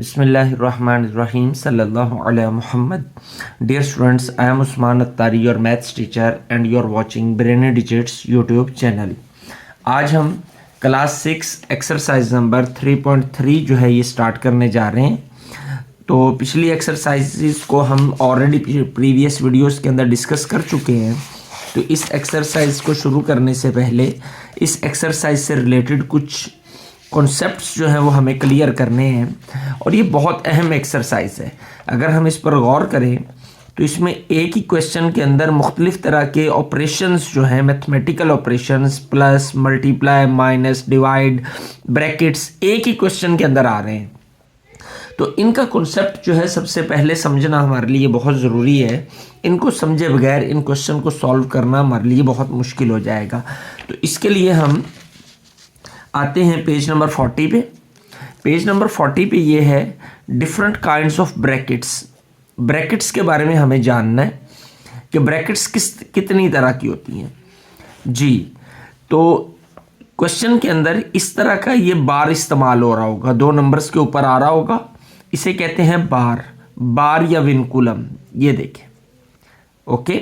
Bismillahirrahmanirrahim. Sallallahu ala Muhammad. Dear students, I am Usman Attari, your maths teacher, and you are watching Brainy Digits YouTube channel. आज हम class 6 exercise number 3.3 जो है ये start करने जा रहे हैं। तो पिछली एक्सरसाइजेस को हम ऑलरेडी प्रीवियस वीडियोस के अंदर डिस्कस कर चुके हैं। तो इस एक्सरसाइज को शुरू करने से पहले इस एक्सरसाइज से रिलेटेड कुछ कॉन्सेप्ट्स जो हैं वो हमें क्लियर करने हैं और ये बहुत अहम एक्सरसाइज है। अगर हम इस पर गौर करें तो इसमें एक ही क्वेश्चन के अंदर मुख्तलिफ तरह के ऑपरेशंस जो हैं, mathematical operations, plus, multiply, minus, divide, brackets एक ही क्वेश्चन के अंदर आ रहे हैं। तो इनका कॉन्सेप्ट जो है सबसे पहले समझना हमारे लिए बहुत ज़रूरी है। इनको समझे बगैर इन क्वेश्चन को सॉल्व करना हमारे लिए बहुत मुश्किल हो जाएगा। तो इसके लिए हम आते हैं पेज नंबर 40 पे। पेज नंबर 40 पे ये है different kinds of brackets. Brackets के बारे में हमें जानना है कि ब्रैकेट्स कितनी तरह की होती हैं जी। तो क्वेश्चन के अंदर इस तरह का ये बार इस्तेमाल हो रहा होगा, दो नंबर्स के ऊपर आ रहा होगा, इसे कहते हैं बार या विनकुलम। ये देखें, ओके।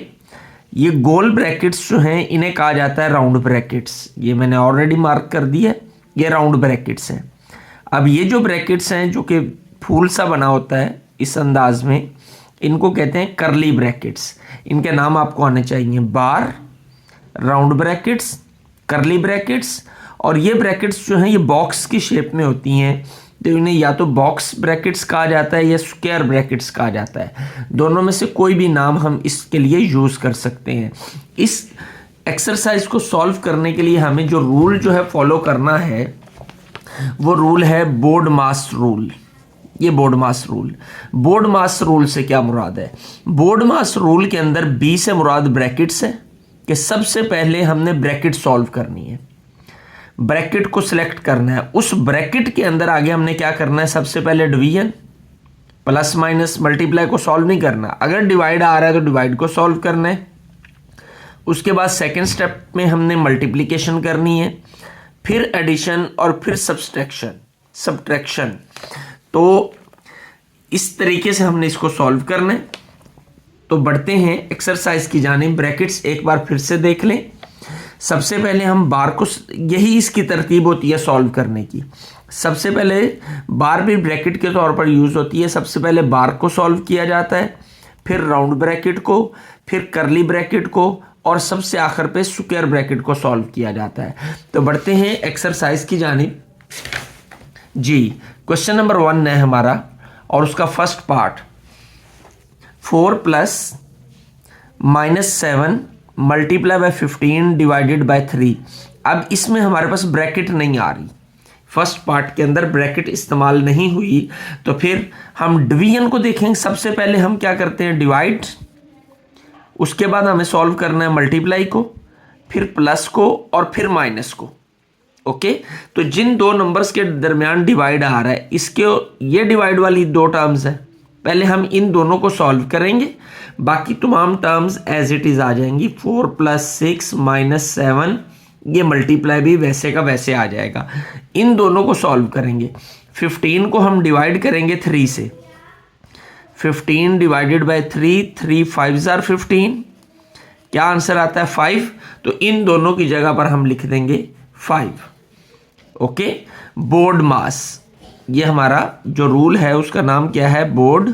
ये गोल ब्रैकेट्स जो हैं इन्हें कहा जाता है राउंड ब्रैकेट्स। ये मैंने ऑलरेडी मार्क कर दिया, ये राउंड ब्रैकेट्स हैं। अब ये जो ब्रैकेट्स हैं जो कि फूल सा बना होता है इस अंदाज में, इनको कहते हैं करली ब्रैकेट्स। इनके नाम आपको आने चाहिए, बार, राउंड ब्रैकेट्स, करली ब्रैकेट्स। और ये ब्रैकेट्स जो हैं ये बॉक्स की शेप में होती हैं, तो इन्हें या तो बॉक्स ब्रैकेट्स कहा जाता है या स्क्वायर ब्रैकेट्स कहा जाता है। दोनों में से कोई भी नाम हम इसके लिए यूज़ कर सकते हैं। इस एक्सरसाइज को सॉल्व करने के लिए हमें जो रूल जो है फॉलो करना है वो रूल है बोर्ड मास रूल। ये बोर्ड मास रूल, बोर्ड मास रूल से क्या मुराद है? बोर्ड मास रूल के अंदर बी से मुराद ब्रैकेट्स है कि सबसे पहले हमने ब्रैकेट सॉल्व करनी है, ब्रैकेट को सिलेक्ट करना है। उस ब्रैकेट के अंदर आगे हमने क्या करना है? सबसे पहले डिवीजन, प्लस माइनस मल्टीप्लाई को सॉल्व नहीं करना। अगर डिवाइड आ रहा है तो डिवाइड को सॉल्व करना है। उसके बाद सेकंड स्टेप में हमने मल्टीप्लिकेशन करनी है, फिर एडिशन और फिर सब्ट्रैक्शन। तो इस तरीके से हमने इसको सॉल्व करना है। तो बढ़ते हैं एक्सरसाइज की जानिब। ब्रैकेट्स एक बार फिर से देख लें। सबसे पहले हम बार को, यही इसकी तरतीब होती है सॉल्व करने की। सबसे पहले बार भी ब्रैकेट के तौर पर यूज़ होती है। सबसे पहले बार को सॉल्व किया जाता है, फिर राउंड ब्रैकेट को, फिर करली ब्रैकेट को, और सबसे आखिर पे स्क्वायर ब्रैकेट को सॉल्व किया जाता है। तो बढ़ते हैं एक्सरसाइज की जानिब जी। क्वेश्चन नंबर 1 है हमारा और उसका first part 4 + -7 multiply by 15 divided by 3। अब इसमें हमारे पास ब्रैकेट नहीं आ रही, फर्स्ट पार्ट के अंदर ब्रैकेट इस्तेमाल नहीं हुई। तो फिर हम डिवीजन को देखेंगे। सबसे पहले हम क्या करते हैं? डिवाइड, उसके बाद हमें सॉल्व करना है मल्टीप्लाई को, फिर प्लस को और फिर माइनस को। ओके। तो जिन दो नंबर्स के दरमियान डिवाइड आ रहा है, इसके ये डिवाइड वाली दो टर्म्स है, पहले हम इन दोनों को सॉल्व करेंगे, बाकी तमाम टर्म्स एज इट इज़ आ जाएंगी। 4 + 6 - 7, ये मल्टीप्लाई भी वैसे का वैसे आ जाएगा। इन दोनों को सॉल्व करेंगे। 15 को हम डिवाइड करेंगे 3 से, 15 डिवाइडेड बाय 3, 3 5s are 15, क्या आंसर आता है? 5। तो इन दोनों की जगह पर हम लिख देंगे 5। ओके। बोर्ड मास, ये हमारा जो रूल है उसका नाम क्या है? बोर्ड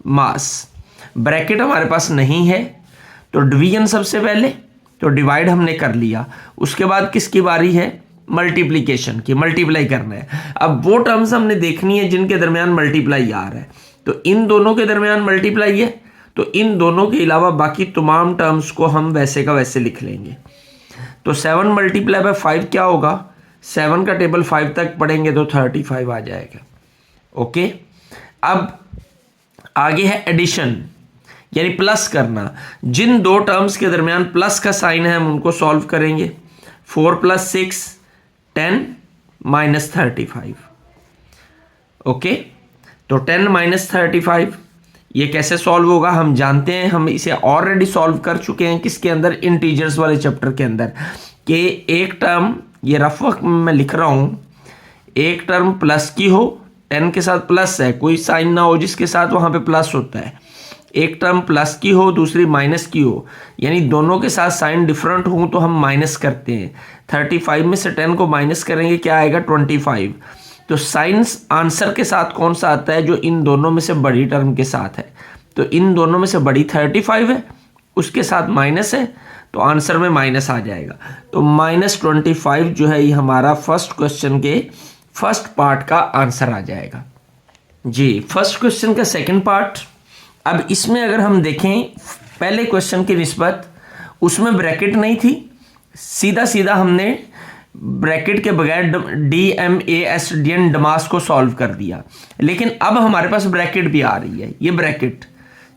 मास। ब्रैकेट हमारे पास नहीं है तो डिवीजन सबसे पहले, तो डिवाइड हमने कर लिया। उसके बाद किसकी बारी है? मल्टीप्लिकेशन की, मल्टीप्लाई करना है। अब वो टर्म्स हमने देखनी है जिनके दरमियान मल्टीप्लाई आ रहा है। तो इन दोनों के दरमियान मल्टीप्लाई है, तो इन दोनों के अलावा बाकी तमाम टर्म्स को हम वैसे का वैसे लिख लेंगे। तो 7 × 5 क्या होगा? 7 का टेबल 5 तक पढ़ेंगे तो 35 आ जाएगा। ओके। अब आगे है एडिशन, यानी प्लस करना। जिन दो टर्म्स के दरमियान प्लस का साइन है हम उनको सॉल्व करेंगे। 4 + 6 10 - 35। ओके। तो 10 - 35 ये कैसे सॉल्व होगा हम जानते हैं। हम इसे ऑलरेडी सॉल्व कर चुके हैं किसके अंदर? इंटीजर्स वाले चैप्टर के अंदर। कि एक टर्म, ये रफ वक्त में मैं लिख रहा हूँ, एक टर्म प्लस की हो, 10 के साथ प्लस है, कोई साइन ना हो जिसके साथ वहाँ पे प्लस होता है, एक टर्म प्लस की हो दूसरी माइनस की हो, यानी दोनों के साथ साइन डिफरेंट हो तो हम माइनस करते हैं। 35 में से 10 को माइनस करेंगे क्या आएगा 25। तो साइन आंसर के साथ कौन सा आता है, जो इन दोनों में से बड़ी टर्म के साथ है। तो इन दोनों में से बड़ी 35 है, उसके साथ माइनस है, तो आंसर में माइनस आ जाएगा। तो -25 जो है ये हमारा फर्स्ट क्वेश्चन के फर्स्ट पार्ट का आंसर आ जाएगा जी। फर्स्ट क्वेश्चन का सेकंड पार्ट, अब इसमें अगर हम देखें पहले क्वेश्चन की निस्बत उसमें ब्रैकेट नहीं थी, सीधा सीधा हमने ब्रैकेट के बगैर DMASDN डमास को सॉल्व कर दिया। लेकिन अब हमारे पास ब्रैकेट भी आ रही है, ये ब्रैकेट,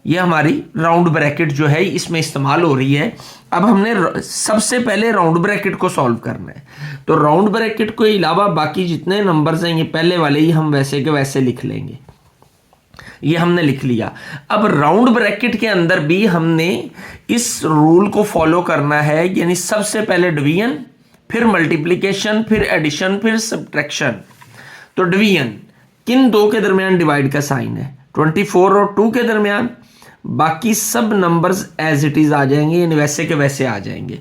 ये हमारी राउंड ब्रैकेट जो है इसमें इस्तेमाल हो रही है। अब हमने सबसे पहले राउंड ब्रैकेट को सॉल्व करना है। तो राउंड ब्रैकेट के अलावा बाकी जितने नंबर्स हैं ये पहले वाले ही हम वैसे के वैसे लिख लेंगे, ये हमने लिख लिया। अब राउंड ब्रैकेट के अंदर भी हमने इस रूल को फॉलो करना है, यानी सबसे पहले डिवीजन, फिर मल्टीप्लिकेशन, फिर एडिशन, फिर सब्ट्रैक्शन। तो डिवीजन किन दो के दरमियान डिवाइड का साइन है, 24 और 2 के दरमियान। बाकी सब नंबर्स एज इट इज आ जाएंगे, यानी वैसे के वैसे आ जाएंगे।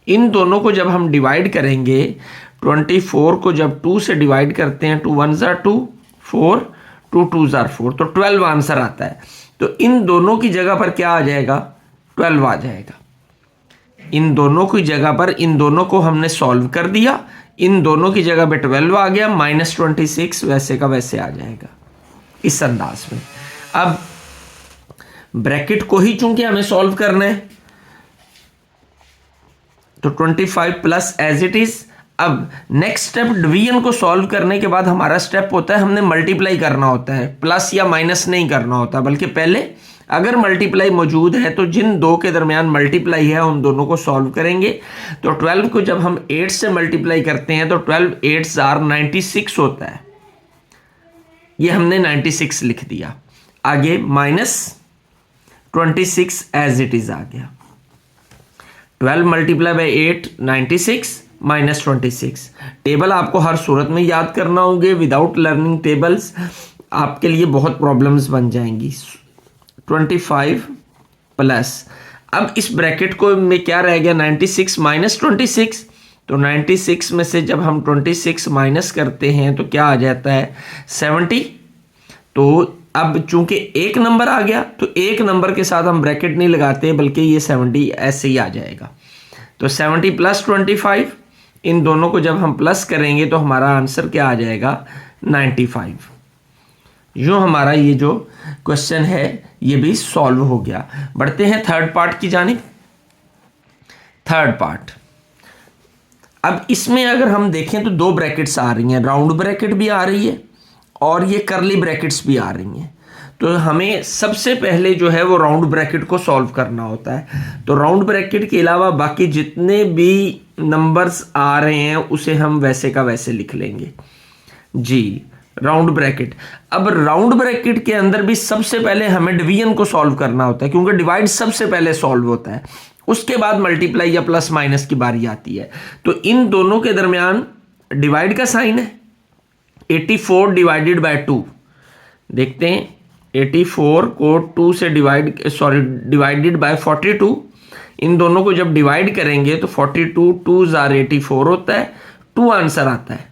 इन दोनों को जब हम डिवाइड करेंगे, 24 को जब 2 से डिवाइड करते हैं, 2 1 ज़ा 2, 4 2 2 ज़ा 4, तो 12 आंसर आता है। तो इन दोनों की जगह पर क्या आ जाएगा, 12 आ जाएगा। इन दोनों की जगह पर इन दोनों को हमने सॉल्व कर दिया, इन दोनों की जगह पे 12 आ गया, -26 वैसे का वैसे आ जाएगा इस अंदाज में। अब ब्रैकेट को ही चूंकि हमें सॉल्व करना है, तो 25 प्लस एज इट इज। अब नेक्स्ट स्टेप डिवीजन को सॉल्व करने के बाद हमारा स्टेप होता है हमने मल्टीप्लाई करना होता है, प्लस या माइनस नहीं करना होता, बल्कि पहले अगर मल्टीप्लाई मौजूद है तो जिन दो के दरमियान मल्टीप्लाई है उन दोनों को सॉल्व करेंगे। तो 12 को जब हम 8 से मल्टीप्लाई करते हैं तो 12 8 आर 96 होता है, ये हमने 96 लिख दिया। आगे -26 एज इट इज आ गया। 12 मल्टीप्लाई बाई 8 96 -26। टेबल आपको हर सूरत में याद करना होंगे, विदाउट लर्निंग टेबल्स आपके लिए बहुत प्रॉब्लम्स बन जाएंगी। 25 प्लस, अब इस ब्रैकेट को में क्या रह गया 96 -26। तो 96 में से जब हम 26 माइनस करते हैं तो क्या आ जाता है 70। तो अब चूंकि एक नंबर आ गया तो एक नंबर के साथ हम ब्रैकेट नहीं लगाते बल्कि ये 70 ऐसे ही आ जाएगा। तो 70 प्लस 25, इन दोनों को जब हम प्लस करेंगे तो हमारा आंसर क्या आ जाएगा 95। यूँ हमारा ये जो क्वेश्चन है ये भी सॉल्व हो गया। बढ़ते हैं थर्ड पार्ट की जानिब। थर्ड पार्ट, अब इसमें अगर हम देखें तो दो ब्रैकेट्स आ रही हैं, राउंड ब्रैकेट भी आ रही है और ये करली ब्रैकेट्स भी आ रही हैं। तो हमें सबसे पहले जो है वो राउंड ब्रैकेट को सॉल्व करना होता है। तो राउंड ब्रैकेट के अलावा बाकी जितने भी नंबर्स आ रहे हैं उसे हम वैसे का वैसे लिख लेंगे जी। राउंड ब्रैकेट, अब राउंड ब्रैकेट के अंदर भी सबसे पहले हमें डिवीजन को सॉल्व करना होता है, क्योंकि डिवाइड सबसे पहले सॉल्व होता है, उसके बाद मल्टीप्लाई या प्लस माइनस की बारी आती है। तो इन दोनों के दरमियान डिवाइड का साइन है 84 डिवाइडेड बाय 2। देखते हैं 84 को 2 से डिवाइडेड बाय 42। इन दोनों को जब डिवाइड करेंगे तो 42 2 जार 84 होता है, 2 आंसर आता है।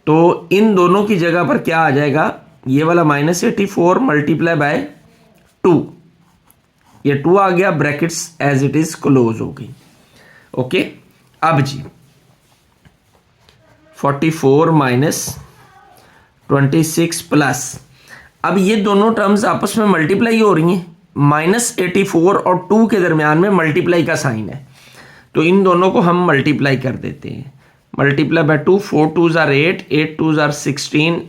तो इन दोनों की जगह पर क्या आ जाएगा, ये वाला -84 मल्टीप्लाई बाय 2, ये 2 आ गया, brackets as it is close हो गई। ओके, अब जी 44 माइनस 26 प्लस, अब ये दोनों टर्म्स आपस में मल्टीप्लाई हो रही हैं, -84 और 2 के दरमियान में मल्टीप्लाई का साइन है, तो इन दोनों को हम मल्टीप्लाई कर देते हैं। मल्टीप्लाई बाय 2, 4 2 जार 8, 8 2 जार 16,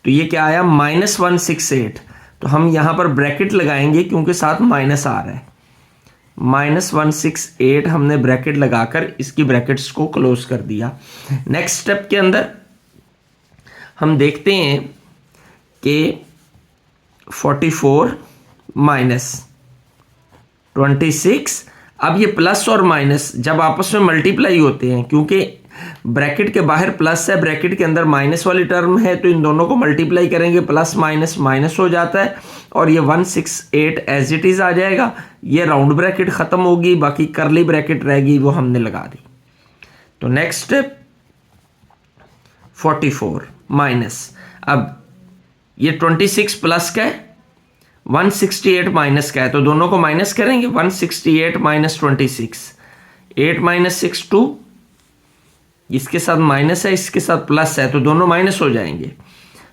तो ये क्या आया -168। तो हम यहाँ पर ब्रैकेट लगाएंगे क्योंकि साथ माइनस आ रहा है, -168 हमने ब्रैकेट लगाकर इसकी ब्रैकेट्स को क्लोज कर दिया। नेक्स्ट स्टेप के अंदर हम देखते हैं कि 44 माइनस 26, अब ये प्लस और माइनस जब आपस में मल्टीप्लाई होते हैं, क्योंकि ब्रैकेट के बाहर प्लस है, ब्रैकेट के अंदर माइनस वाली टर्म है, तो इन दोनों को मल्टीप्लाई करेंगे, प्लस माइनस माइनस हो जाता है और ये 168 एज इट इज आ जाएगा। ये राउंड ब्रैकेट खत्म होगी, बाकी करली ब्रैकेट रहेगी, वो हमने लगा दी। तो नेक्स्ट स्टेप 44 माइनस, अब ये 26 प्लस का है, 168 माइनस का है, तो दोनों को माइनस करेंगे। 168 माइनस 26, 8 माइनस 6 2, इसके साथ माइनस है, इसके साथ प्लस है, तो दोनों माइनस हो जाएंगे।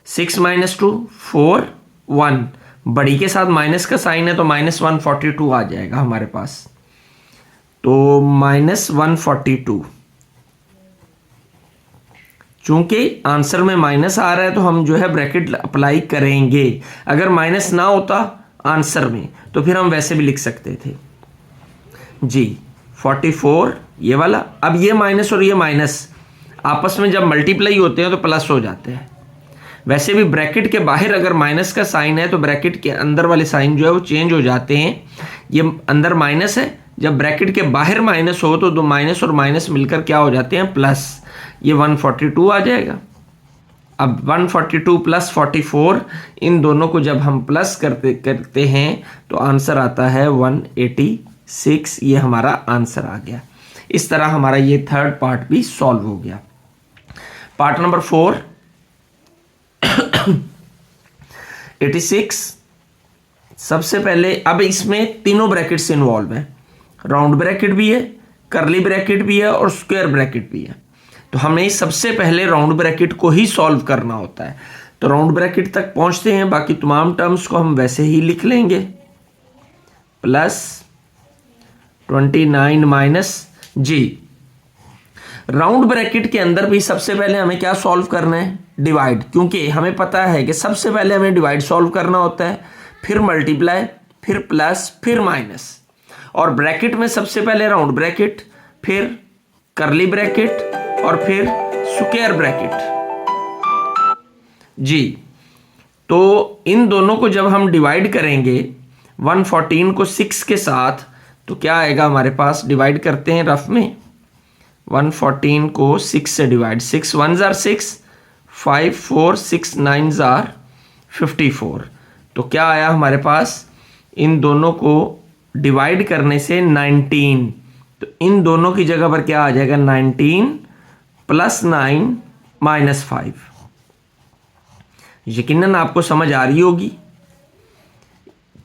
6 माइनस 2 4 1, बड़ी के साथ माइनस का साइन है तो माइनस 142 आ जाएगा हमारे पास, तो माइनस 142। चूंकि आंसर में माइनस आ रहा है तो हम जो है ब्रैकेट अप्लाई करेंगे। अगर माइनस ना होता आंसर में तो फिर हम वैसे भी लिख सकते थे जी। 44 ये वाला, अब ये माइनस और ये माइनस आपस में जब मल्टीप्लाई होते हैं तो प्लस हो जाते हैं। वैसे भी ब्रैकेट के बाहर अगर माइनस का साइन है तो ब्रैकेट के अंदर वाले साइन जो है वो चेंज हो जाते हैं। ये अंदर माइनस है, जब ब्रैकेट के बाहर माइनस हो तो दो माइनस और माइनस मिलकर क्या हो जाते हैं, प्लस। ये 142 आ जाएगा। अब 142 प्लस 44, इन दोनों को जब हम प्लस करते हैं तो आंसर आता है 186। ये हमारा आंसर आ गया। इस तरह हमारा ये थर्ड पार्ट भी सॉल्व हो गया। Part number 4 86। सबसे पहले अब इसमें तीनों ब्रैकेट्स इन्वॉल्व हैं, राउंड ब्रैकेट भी है, करली ब्रैकेट भी है और स्क्वायर ब्रैकेट भी है। तो हमें सबसे पहले राउंड ब्रैकेट को ही सॉल्व करना होता है। तो राउंड ब्रैकेट तक पहुंचते हैं, बाकी तमाम टर्म्स को हम वैसे ही लिख लेंगे। प्लस 29 माइनस जी। राउंड ब्रैकेट के अंदर भी सबसे पहले हमें क्या सॉल्व करना है, डिवाइड, क्योंकि हमें पता है कि सबसे पहले हमें डिवाइड सॉल्व करना होता है, फिर मल्टीप्लाई, फिर प्लस, फिर माइनस। और ब्रैकेट में सबसे पहले राउंड ब्रैकेट, फिर करली ब्रैकेट और फिर स्क्वायर ब्रैकेट जी। तो इन दोनों को जब हम डिवाइड करेंगे 114 को 6 के साथ तो क्या आएगा हमारे पास, डिवाइड करते हैं रफ में। 114 को 6 से डिवाइड, 6 1 जार 6, 5 4 6 9 जार 54। तो क्या आया हमारे पास, इन दोनों को डिवाइड करने से 19। तो इन दोनों की जगह पर क्या आ जाएगा, 19 प्लस 9 माइनस 5। यकीनन आपको समझ आ रही होगी।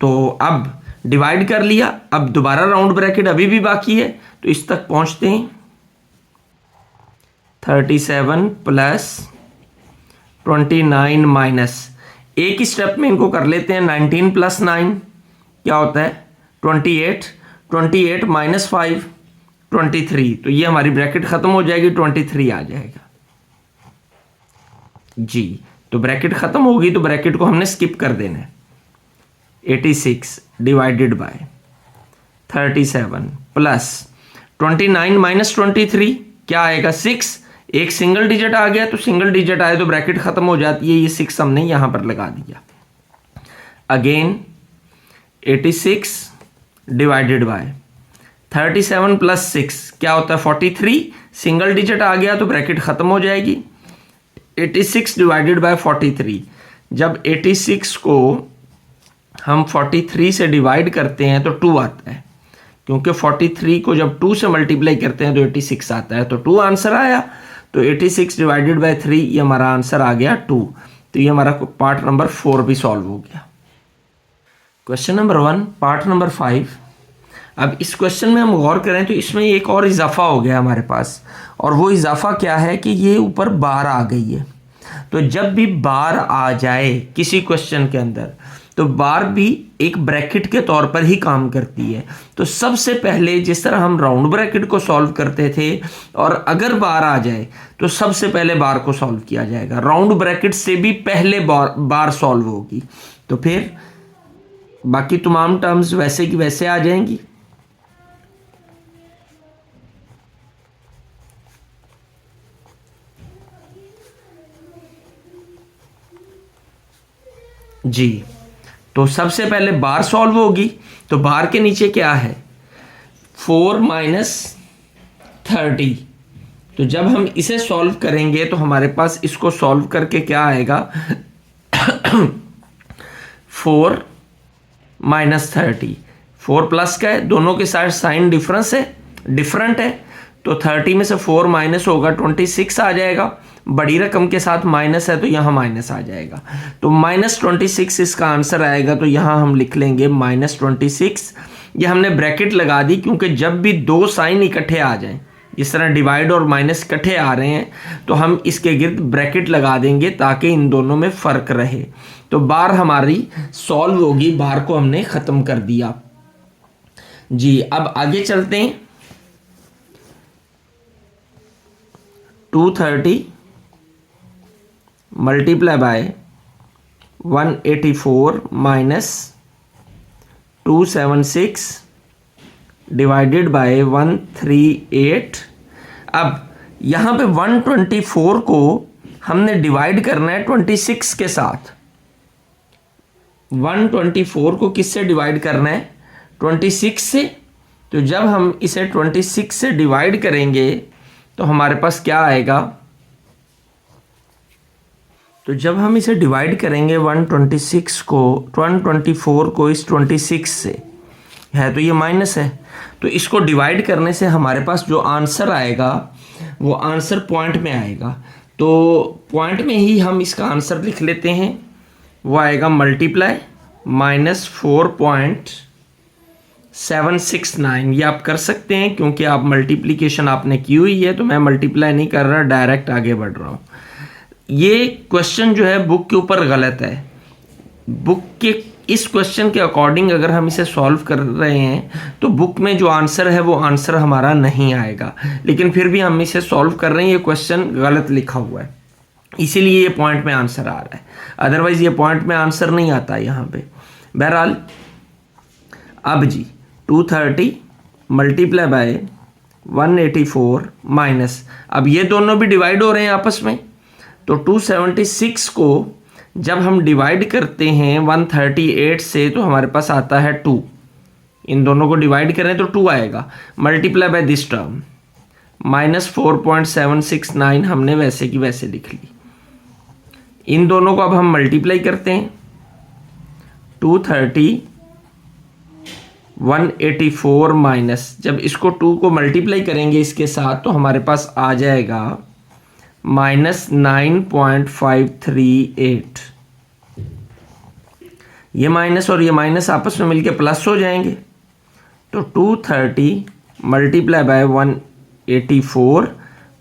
तो अब डिवाइड कर लिया, अब दोबारा राउंड ब्रैकेट अभी भी बाकी है, तो इस तक पहुंचते हैं। 37 प्लस 29 माइनस, एक ही स्टेप में इनको कर लेते हैं। 19 प्लस 9 क्या होता है, 28, 28 माइनस 5 23। तो ये हमारी ब्रैकेट खत्म हो जाएगी, 23 आ जाएगा जी। तो ब्रैकेट खत्म होगी तो ब्रैकेट को हमने स्किप कर देना है। 86 डिवाइडेड बाय 37 प्लस 29 माइनस 23 क्या आएगा, 6। एक सिंगल डिजिट आ गया, तो सिंगल डिजिट आए तो ब्रैकेट खत्म हो जाती है। ये 6 हमने यहां पर लगा दिया। अगेन 86 डिवाइडेड बाय 37 प्लस 6 क्या होता है, 43। सिंगल डिजिट आ गया तो ब्रैकेट खत्म हो जाएगी। 86 डिवाइडेड बाय 43, जब 86 को हम 43 से डिवाइड करते हैं तो 2 आता है, क्योंकि 43 को जब 2 से मल्टीप्लाई करते हैं तो 86 आता है। तो 2 आंसर आया। तो 86 डिवाइडेड बाय 3, ये हमारा आंसर आ गया 2। तो ये हमारा पार्ट नंबर 4 भी सॉल्व हो गया। Question number 1 part number 5। अब इस क्वेश्चन में हम गौर करें तो इसमें एक और इजाफा हो गया हमारे पास, और वो इजाफा क्या है कि ये ऊपर बार आ गई है। तो जब भी बार आ जाए किसी क्वेश्चन के अंदर तो बार भी एक ब्रैकेट के तौर पर ही काम करती है। तो सबसे पहले जिस तरह हम राउंड ब्रैकेट को सॉल्व करते थे, और अगर बार आ जाए तो सबसे पहले बार को सॉल्व किया जाएगा, राउंड ब्रैकेट से भी पहले बार सॉल्व होगी। तो फिर बाकी तमाम टर्म्स वैसे की वैसे आ जाएंगी। जी, तो सबसे पहले बार सॉल्व होगी। तो बार के नीचे क्या है, 4 माइनस 30। तो जब हम इसे सॉल्व करेंगे तो हमारे पास इसको सॉल्व करके क्या आएगा 4 माइनस 30। 4 प्लस का है, दोनों के साथ साइन डिफरेंट है, तो 30 में से 4 माइनस होगा 26 आ जाएगा। बड़ी रकम के साथ माइनस है तो यहाँ माइनस आ जाएगा, तो -26 इसका आंसर आएगा। तो यहाँ हम लिख लेंगे -26। ये हमने ब्रैकेट लगा दी क्योंकि जब भी दो साइन इकट्ठे आ जाएं, जिस तरह डिवाइड और माइनस इकट्ठे आ रहे हैं, तो हम इसके गिर्द ब्रैकेट लगा देंगे ताकि इन दोनों में फ़र्क रहे। तो बार हमारी सॉल्व होगी, बार को हमने ख़त्म कर दिया जी। अब आगे चलते हैं। 230 multiply by 184 minus 276 divided by 138। अब यहाँ पे 124 को हमने डिवाइड करना है 26 के साथ। 124 को किससे डिवाइड करना है? 26 से। तो जब हम इसे 26 से डिवाइड करेंगे तो हमारे पास क्या आएगा? तो जब हम इसे डिवाइड करेंगे 124 को इस 26 से, है तो ये माइनस है, तो इसको डिवाइड करने से हमारे पास जो आंसर आएगा वो आंसर पॉइंट में आएगा। तो पॉइंट में ही हम इसका आंसर लिख लेते हैं, वो आएगा मल्टीप्लाई -4.769। ये आप कर सकते हैं क्योंकि आप मल्टीप्लिकेशन आपने की हुई है, तो मैं मल्टीप्लाई नहीं कर रहा, डायरेक्ट आगे बढ़ रहा हूँ। ये क्वेश्चन जो है बुक के ऊपर गलत है। बुक के इस क्वेश्चन के अकॉर्डिंग अगर हम इसे सॉल्व कर रहे हैं तो बुक में जो आंसर है वो आंसर हमारा नहीं आएगा, लेकिन फिर भी हम इसे सॉल्व कर रहे हैं। ये क्वेश्चन गलत लिखा हुआ है, इसीलिए ये पॉइंट में आंसर आ रहा है, अदरवाइज ये पॉइंट में आंसर नहीं आता यहाँ पे। बहरहाल अब जी 230 मल्टीप्लाई बाय 184 माइनस, अब ये दोनों भी डिवाइड हो रहे हैं आपस में, तो 276 को जब हम डिवाइड करते हैं 138 से तो हमारे पास आता है 2। इन दोनों को डिवाइड करें तो 2 आएगा। मल्टीप्लाई बाय दिस टर्म -4.769 हमने वैसे की वैसे लिख ली। इन दोनों को अब हम मल्टीप्लाई करते हैं। 230 184 माइनस, जब इसको 2 को मल्टीप्लाई करेंगे इसके साथ तो हमारे पास आ जाएगा -9.538। ये माइनस और ये माइनस आपस में मिलके प्लस हो जाएंगे, तो 230 मल्टीप्लाई बाय 184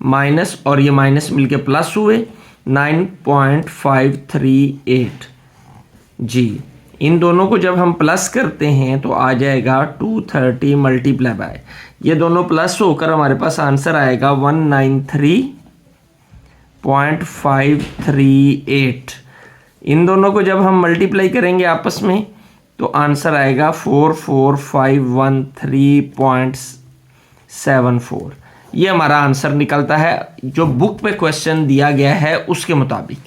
माइनस और ये माइनस मिलके प्लस हुए 9.538 जी। इन दोनों को जब हम प्लस करते हैं तो आ जाएगा 230 मल्टीप्लाई बाय, ये दोनों प्लस होकर हमारे पास आंसर आएगा 193.538। इन दोनों को जब हम मल्टीप्लाई करेंगे आपस में तो आंसर आएगा 44513.74। ये हमारा आंसर निकलता है जो बुक पे क्वेश्चन दिया गया है उसके मुताबिक।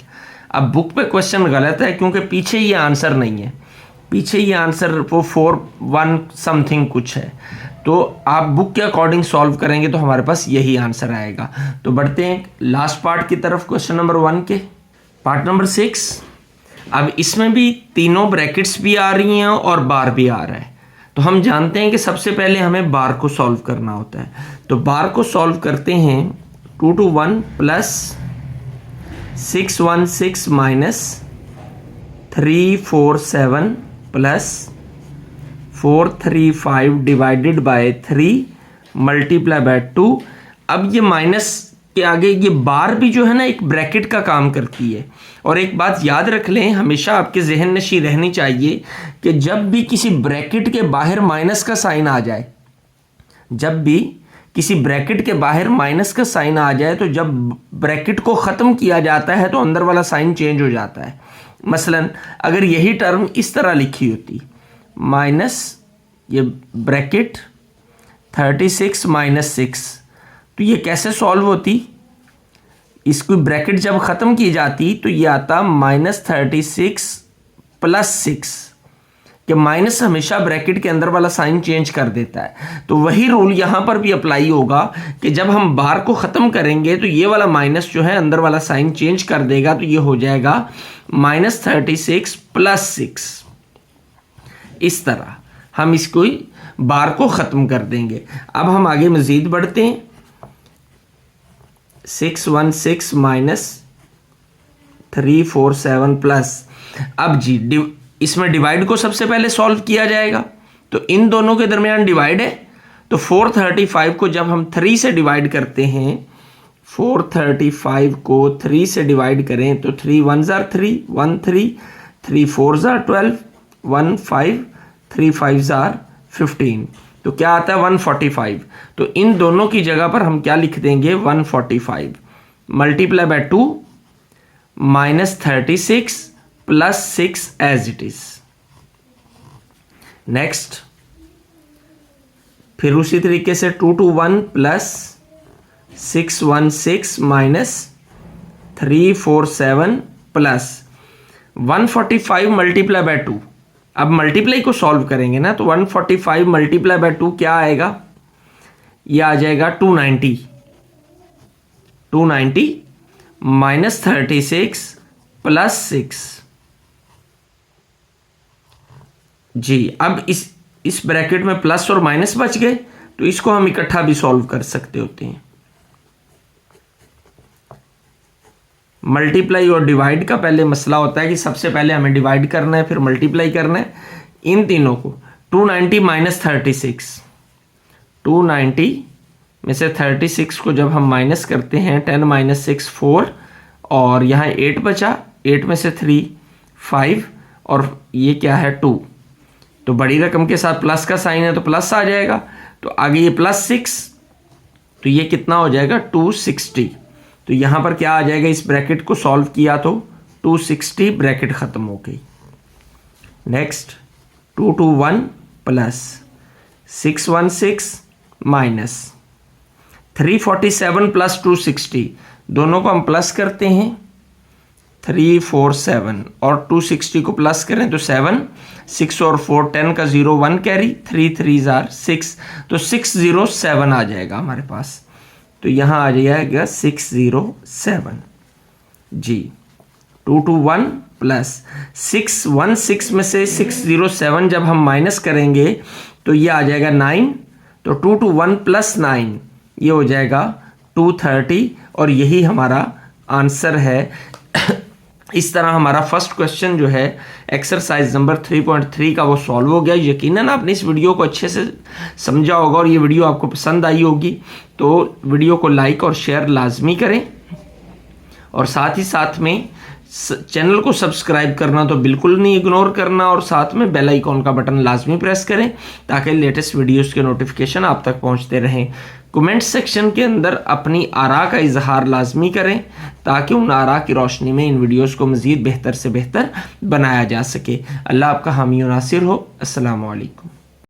अब बुक पे क्वेश्चन गलत है क्योंकि पीछे ये आंसर नहीं है, पीछे ये आंसर वो 41 समथिंग कुछ है, तो आप बुक के अकॉर्डिंग सॉल्व करेंगे तो हमारे पास यही आंसर आएगा। तो बढ़ते हैं लास्ट पार्ट की तरफ, क्वेश्चन नंबर 1 के, पार्ट नंबर 6। अब इसमें भी तीनों ब्रैकेट्स भी आ रही हैं और बार भी आ रहा है। तो हम जानते हैं कि सबसे पहले हमें बार को सॉल्व करना होता है, तो बार को सॉल्व करते हैं 221 plus 616 minus 347 plus 435 divided by 3 multiply by 2। अब ये माइनस के आगे ये बार भी जो है ना एक ब्रैकेट का काम करती है। और एक बात याद रख लें, हमेशा आपके जहन नशी रहनी चाहिए कि जब भी किसी ब्रैकेट के बाहर माइनस का साइन आ जाए, जब भी किसी ब्रैकेट के बाहर माइनस का साइन आ जाए तो जब ब्रैकेट को ख़त्म किया जाता है तो अंदर वाला साइन चेंज हो जाता है। मसलन अगर यही टर्म इस तरह लिखी होती, माइनस ये ब्रैकेट 36 माइनस 6, तो ये कैसे सॉल्व होती? इसकी ब्रैकेट जब ख़त्म की जाती तो ये आता -36 प्लस 6। कि माइनस हमेशा ब्रैकेट के अंदर वाला साइन चेंज कर देता है। तो वही रूल यहां पर भी अप्लाई होगा कि जब हम बार को खत्म करेंगे तो ये वाला माइनस जो है अंदर वाला साइन चेंज कर देगा, तो ये हो जाएगा -36 + 6। इस तरह हम इसको बार को खत्म कर देंगे। अब हम आगे मजीद बढ़ते हैं। 616 - 347 प्लस, अब जी इसमें डिवाइड को सबसे पहले सॉल्व किया जाएगा। तो इन दोनों के दरमियान डिवाइड है, तो 435 को जब हम 3 से डिवाइड करते हैं, 435 को 3 से डिवाइड करें तो 3 1 जार 3 1 3 3 4 जार 12 1 5 3 5 जार 15, तो क्या आता है 145। तो इन दोनों की जगह पर हम क्या लिख देंगे 145 multiply by 2 -36 + 6 as it is. Next फिर उसी तरीके से 221 + 616 - 347 प्लस 145 मल्टीप्लाई बाय 2। अब मल्टीप्लाई को सॉल्व करेंगे ना, तो 145 मल्टीप्लाई बाय 2 क्या आएगा, ये आ जाएगा 290 -36 + 6 जी। अब इस ब्रैकेट में प्लस और माइनस बच गए, तो इसको हम इकट्ठा भी सॉल्व कर सकते होते हैं। मल्टीप्लाई और डिवाइड का पहले मसला होता है कि सबसे पहले हमें डिवाइड करना है, फिर मल्टीप्लाई करना है। इन तीनों को 290 - 36, 290 में से 36 को जब हम माइनस करते हैं 10 - 6 4, और यहाँ 8 बचा, 8 में से 3 5, और ये क्या है 2। तो बड़ी रकम के साथ प्लस का साइन है तो प्लस आ जाएगा, तो आगे ये +6, तो ये कितना हो जाएगा 260। तो यहाँ पर क्या आ जाएगा, इस ब्रैकेट को सॉल्व किया तो 260, ब्रैकेट ख़त्म हो गई। नेक्स्ट 221 + 616 - 347 + 260, दोनों को हम प्लस करते हैं 347, और 260 को प्लस करें तो 7, 6 और 4 10 का 0 1 कैरी, 3 3 जार 6, तो 607 आ जाएगा हमारे पास। तो यहाँ आ जाएगा 607 जी। 221 + 616 में से 607 जब हम माइनस करेंगे तो ये आ जाएगा 9, तो 221 + 9 ये हो जाएगा 230, और यही हमारा आंसर है। इस तरह हमारा फर्स्ट क्वेश्चन जो है एक्सरसाइज नंबर 3.3 का वो सॉल्व हो गया। यकीनन आपने इस वीडियो को अच्छे से समझा होगा और ये वीडियो आपको पसंद आई होगी, तो वीडियो को लाइक और शेयर लाजमी करें, और साथ ही साथ में चैनल को सब्सक्राइब करना तो बिल्कुल नहीं इग्नोर करना, और साथ में बेल आइकॉन का बटन लाजमी प्रेस करें ताकि लेटेस्ट वीडियोस के नोटिफिकेशन आप तक पहुंचते रहें। कमेंट सेक्शन के अंदर अपनी आरा का इजहार लाजमी करें ताकि उन आरा की रोशनी में इन वीडियोस को मज़ीद बेहतर से बेहतर बनाया जा सके। अल्लाह आपका हामी और नासिर हो। अस्सलामु अलैकुम।